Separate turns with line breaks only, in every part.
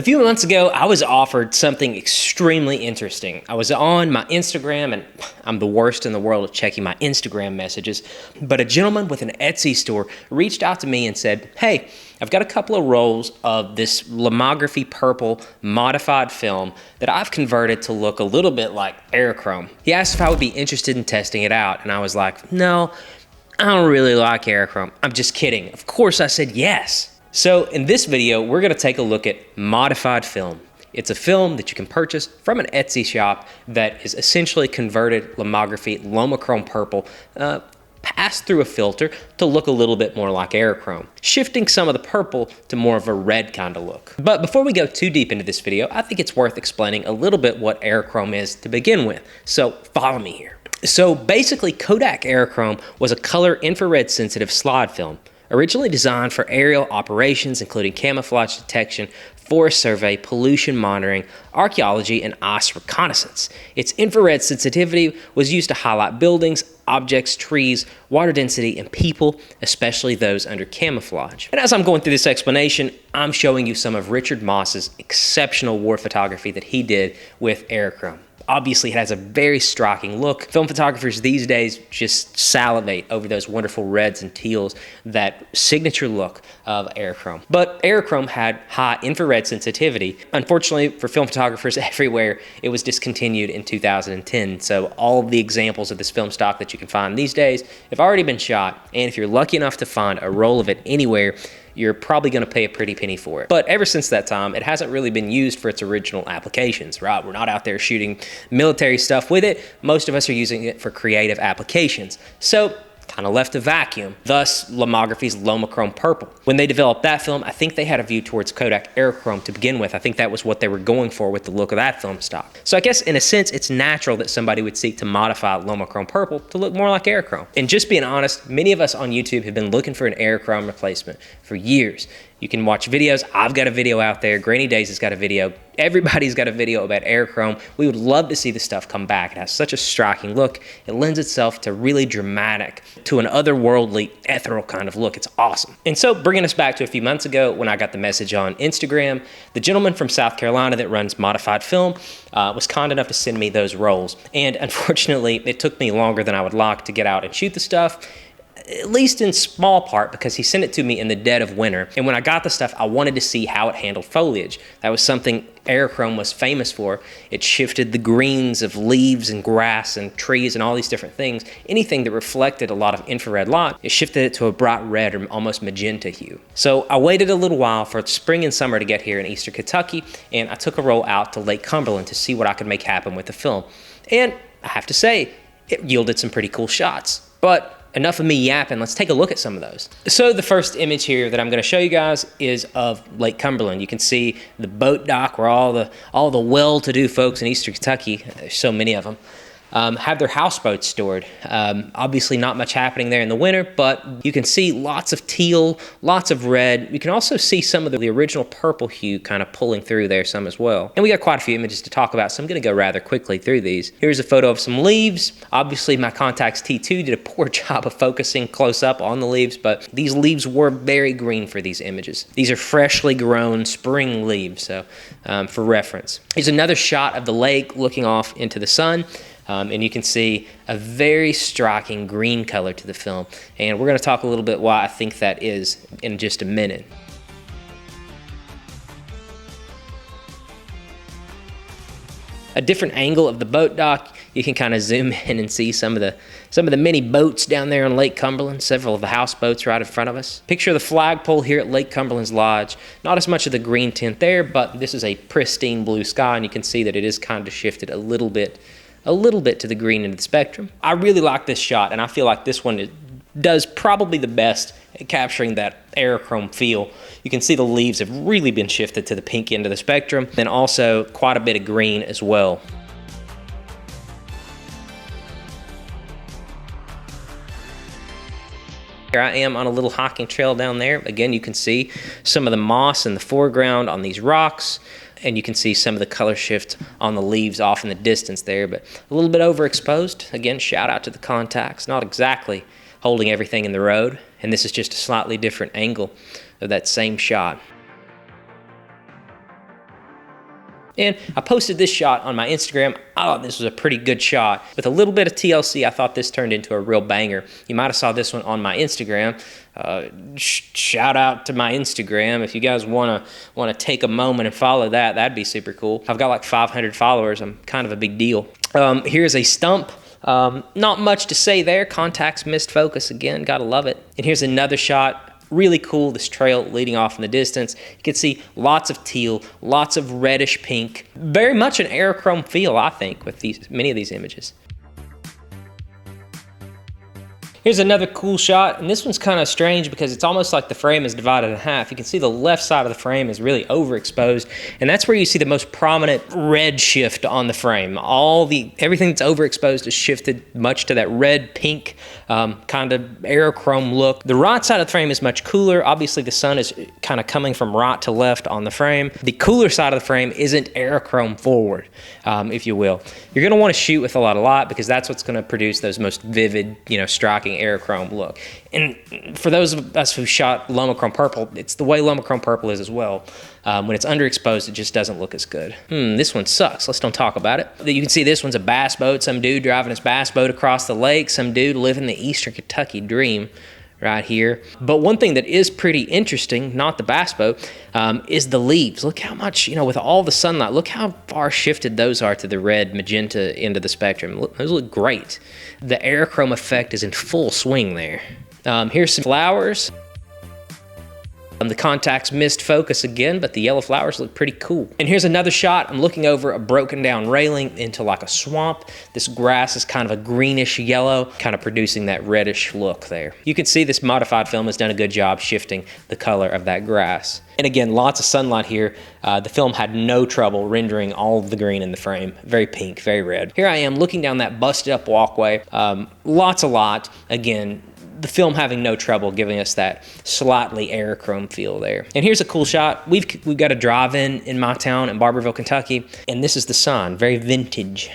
few months ago, I was offered something extremely interesting. I was on my Instagram, and I'm the worst in the world at checking my Instagram messages, but a gentleman with an Etsy store reached out to me and said, hey, I've got a couple of rolls of this Lomography purple modified film that I've converted to look a little bit like Aerochrome. He asked if I would be interested in testing it out, and I was like, no, I don't really like Aerochrome. I'm just kidding. Of course I said yes. So in this video, we're gonna take a look at modified film. It's a film that you can purchase from an Etsy shop that is essentially converted Lomography Lomochrome purple, passed through a filter to look a little bit more like Aerochrome, shifting some of the purple to more of a red kind of look. But before we go too deep into this video, I think it's worth explaining a little bit what Aerochrome is to begin with. So follow me here. So basically, Kodak Aerochrome was a color infrared sensitive slide film, originally designed for aerial operations, including camouflage detection, forest survey, pollution monitoring, archaeology, and ice reconnaissance. Its infrared sensitivity was used to highlight buildings, objects, trees, water density, and people, especially those under camouflage. And as I'm going through this explanation, I'm showing you some of Richard Moss's exceptional war photography that he did with Aerochrome. Obviously, it has a very striking look. Film photographers these days just salivate over those wonderful reds and teals, that signature look of Aerochrome. But Aerochrome had high infrared sensitivity. Unfortunately, for film photographers everywhere, it was discontinued in 2010. So all of the examples of this film stock that you can find these days have already been shot. And if you're lucky enough to find a roll of it anywhere, you're probably going to pay a pretty penny for it. But ever since that time, it hasn't really been used for its original applications, right? We're not out there shooting military stuff with it. Most of us are using it for creative applications. So kind of left a vacuum, thus Lomography's Lomochrome purple. When they developed that film, I think they had a view towards Kodak Aerochrome to begin with. I think that was what they were going for with the look of that film stock. So I guess in a sense, it's natural that somebody would seek to modify Lomochrome purple to look more like Aerochrome. And just being honest, many of us on YouTube have been looking for an Aerochrome replacement for years. You can watch videos. I've got a video out there. Grainy Days has got a video. Everybody's got a video about Aerochrome. We would love to see this stuff come back. It has such a striking look. It lends itself to really dramatic, to an otherworldly, ethereal kind of look. It's awesome. And so bringing us back to a few months ago when I got the message on Instagram, the gentleman from South Carolina that runs Modified Film was kind enough to send me those rolls. And unfortunately, it took me longer than I would like to get out and shoot the stuff, at least in small part because he sent it to me in the dead of winter. And when I got the stuff, I wanted to see how it handled foliage. That was something Aerochrome was famous for. It shifted the greens of leaves and grass and trees and all these different things. Anything that reflected a lot of infrared light, it shifted it to a bright red or almost magenta hue. So I waited a little while for spring and summer to get here in eastern Kentucky, and I took a roll out to Lake Cumberland to see what I could make happen with the film. And I have to say, it yielded some pretty cool shots. But enough of me yapping, let's take a look at some of those. So the first image here that I'm gonna show you guys is of Lake Cumberland. You can see the boat dock where all the well-to-do folks in eastern Kentucky, there's so many of them, have their houseboats stored. Obviously not much happening there in the winter, but you can see lots of teal, lots of red. You can also see some of the original purple hue kind of pulling through there some as well. And we got quite a few images to talk about, so I'm gonna go rather quickly through these. Here's a photo of some leaves. Obviously my Contax T2 did a poor job of focusing close up on the leaves, but these leaves were very green for these images. These are freshly grown spring leaves, so for reference. Here's another shot of the lake looking off into the sun. And you can see a very striking green color to the film. And we're going to talk a little bit why I think that is in just a minute. A different angle of the boat dock, you can kind of zoom in and see some of the many boats down there on Lake Cumberland, several of the houseboats right in front of us. Picture the flagpole here at Lake Cumberland's Lodge. Not as much of the green tint there, but this is a pristine blue sky, and you can see that it is kind of shifted a little bit to the green end of the spectrum. I really like this shot, and I feel like this one does probably the best at capturing that Aerochrome feel. You can see the leaves have really been shifted to the pink end of the spectrum, and also quite a bit of green as well. Here I am on a little hiking trail down there. Again, you can see some of the moss in the foreground on these rocks, and you can see some of the color shift on the leaves off in the distance there, but a little bit overexposed. Again, shout out to the Contax, not exactly holding everything in the road, and this is just a slightly different angle of that same shot. And I posted this shot on my Instagram. I thought this was a pretty good shot. With a little bit of TLC, I thought this turned into a real banger. You might have saw this one on my Instagram. Shout out to my Instagram. If you guys want to take a moment and follow that, that'd be super cool. I've got like 500 followers. I'm kind of a big deal. Here's a stump. Not much to say there. Contacts missed focus again. Gotta love it. And here's another shot. Really cool, this trail leading off in the distance. You can see lots of teal, lots of reddish pink. Very much an Aerochrome feel, I think, with many of these images. Here's another cool shot, and this one's kind of strange because it's almost like the frame is divided in half. You can see the left side of the frame is really overexposed, and that's where you see the most prominent red shift on the frame. Everything that's overexposed is shifted much to that red-pink kind of Aerochrome look. The right side of the frame is much cooler. Obviously, the sun is kind of coming from right to left on the frame. The cooler side of the frame isn't Aerochrome forward, if you will. You're going to want to shoot with a lot of light because that's what's going to produce those most vivid, striking Aerochrome look. And for those of us who shot Lomochrome purple, it's the way Lomochrome purple is as well. When it's underexposed, it just doesn't look as good. This one sucks. Let's don't talk about it. You can see this one's a bass boat. Some dude driving his bass boat across the lake. Some dude living the Eastern Kentucky dream right here. But one thing that is pretty interesting, not the bass boat, is the leaves. Look how much, with all the sunlight, look how far shifted those are to the red magenta end of the spectrum. Those look great. The Aerochrome effect is in full swing there. Here's some flowers. The contacts missed focus again, but the yellow flowers look pretty cool. And here's another shot. I'm looking over a broken down railing into like a swamp. This grass is kind of a greenish yellow, kind of producing that reddish look there. You can see this modified film has done a good job shifting the color of that grass. And again, lots of sunlight here. The film had no trouble rendering all of the green in the frame. Very pink, very red. Here I am looking down that busted up walkway. Lots of light. Again, the film having no trouble giving us that slightly Aerochrome feel there. And here's a cool shot. We've got a drive-in in my town in Barberville, Kentucky, and this is the sign, very vintage.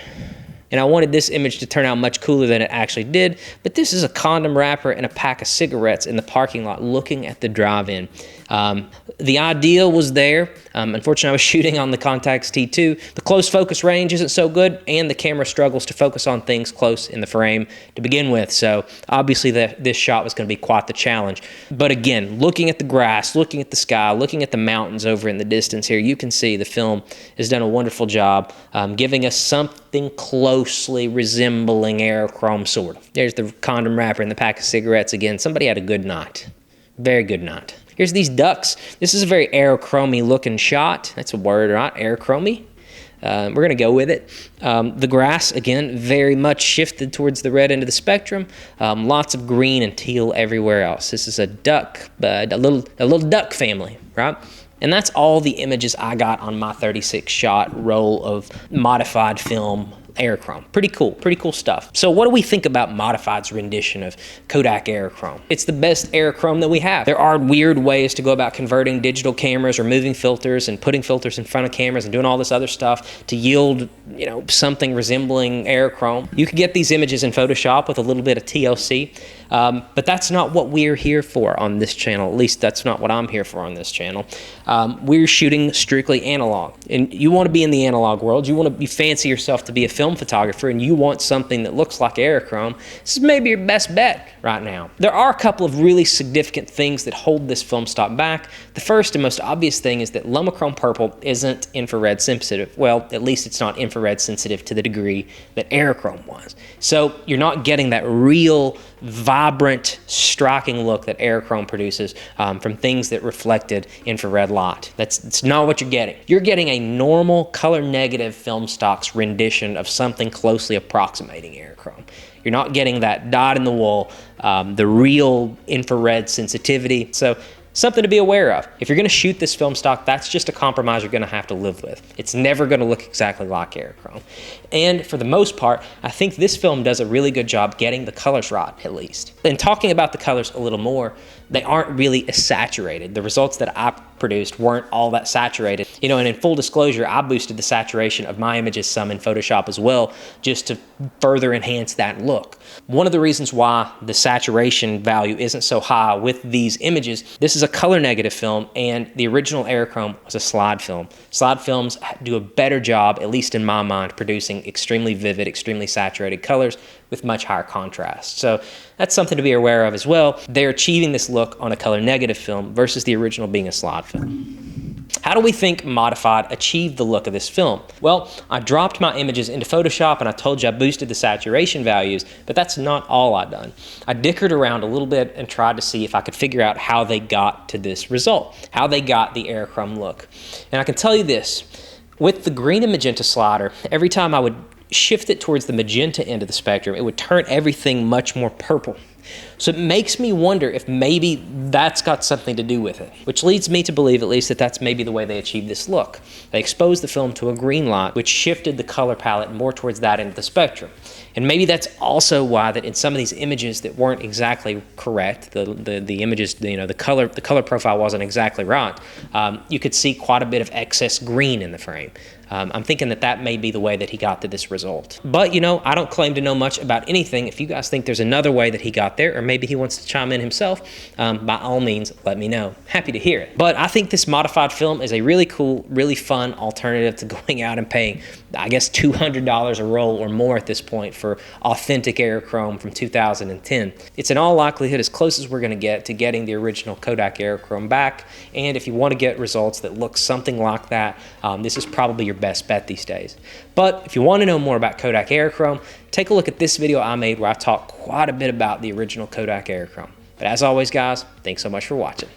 And I wanted this image to turn out much cooler than it actually did, but this is a condom wrapper and a pack of cigarettes in the parking lot looking at the drive-in. The idea was there. Unfortunately, I was shooting on the Contax T2. The close focus range isn't so good, and the camera struggles to focus on things close in the frame to begin with. So obviously this shot was going to be quite the challenge. But again, looking at the grass, looking at the sky, looking at the mountains over in the distance here, you can see the film has done a wonderful job giving us something closely resembling Aerochrome, sort of. There's the condom wrapper and the pack of cigarettes again. Somebody had a good night. Very good night. Here's these ducks. This is a very Aerochrome-y looking shot. That's a word, right? Aerochrome-y. We're going to go with it. The grass, again, very much shifted towards the red end of the spectrum. Lots of green and teal everywhere else. This is a duck, a little duck family, right? And that's all the images I got on my 36-shot roll of modified film Aerochrome. Pretty cool stuff. So what do we think about Modified's rendition of Kodak Aerochrome? It's the best Aerochrome that we have. There are weird ways to go about converting digital cameras, removing filters and putting filters in front of cameras and doing all this other stuff to yield, something resembling Aerochrome. You could get these images in Photoshop with a little bit of TLC, but that's not what we're here for on this channel. At least that's not what I'm here for on this channel. We're shooting strictly analog, and you want to be in the analog world. You want to fancy yourself to be a film photographer, and you want something that looks like Aerochrome. This is maybe your best bet right now. There are a couple of really significant things that hold this film stock back. The first and most obvious thing is that Lomochrome purple isn't infrared sensitive. Well, at least it's not infrared sensitive to the degree that Aerochrome was. So you're not getting that real vibrant, striking look that Aerochrome produces from things that reflected infrared light. That's not what you're getting. You're getting a normal color negative film stock's rendition of something closely approximating Aerochrome. You're not getting that dot in the wool, the real infrared sensitivity. So something to be aware of. If you're going to shoot this film stock, that's just a compromise you're going to have to live with. It's never going to look exactly like Aerochrome. And for the most part, I think this film does a really good job getting the colors right, at least. And talking about the colors a little more, they aren't really as saturated. The results that I produced weren't all that saturated. You know, and in full disclosure, I boosted the saturation of my images some in Photoshop as well, just to further enhance that look. One of the reasons why the saturation value isn't so high with these images, this is a color negative film, and the original Aerochrome was a slide film. Slide films do a better job, at least in my mind, producing extremely vivid, extremely saturated colors with much higher contrast. So that's something to be aware of as well. They're achieving this look on a color negative film versus the original being a slide film. How do we think Modified achieved the look of this film? Well, I dropped my images into Photoshop and I told you I boosted the saturation values, but that's not all I've done. I dickered around a little bit and tried to see if I could figure out how they got to this result, how they got the Aerochrome look. And I can tell you this, with the green and magenta slider, every time I would shift it towards the magenta end of the spectrum, it would turn everything much more purple. So it makes me wonder if maybe that's got something to do with it, which leads me to believe at least that that's maybe the way they achieved this look. They exposed the film to a green light, which shifted the color palette more towards that end of the spectrum. And maybe that's also why that in some of these images that weren't exactly correct, the images, you know, the color profile wasn't exactly right, you could see quite a bit of excess green in the frame. I'm thinking that that may be the way that he got to this result. But, you know, I don't claim to know much about anything. If you guys think there's another way that he got there, or maybe he wants to chime in himself, by all means, let me know. Happy to hear it. But I think this modified film is a really cool, really fun alternative to going out and paying, I guess, $200 a roll or more at this point for authentic Aerochrome from 2010. It's in all likelihood as close as we're going to get to getting the original Kodak Aerochrome back. And if you want to get results that look something like that, this is probably your best bet these days. But if you want to know more about Kodak Aerochrome, take a look at this video I made where I talk quite a bit about the original Kodak Aerochrome. But as always, guys, thanks so much for watching.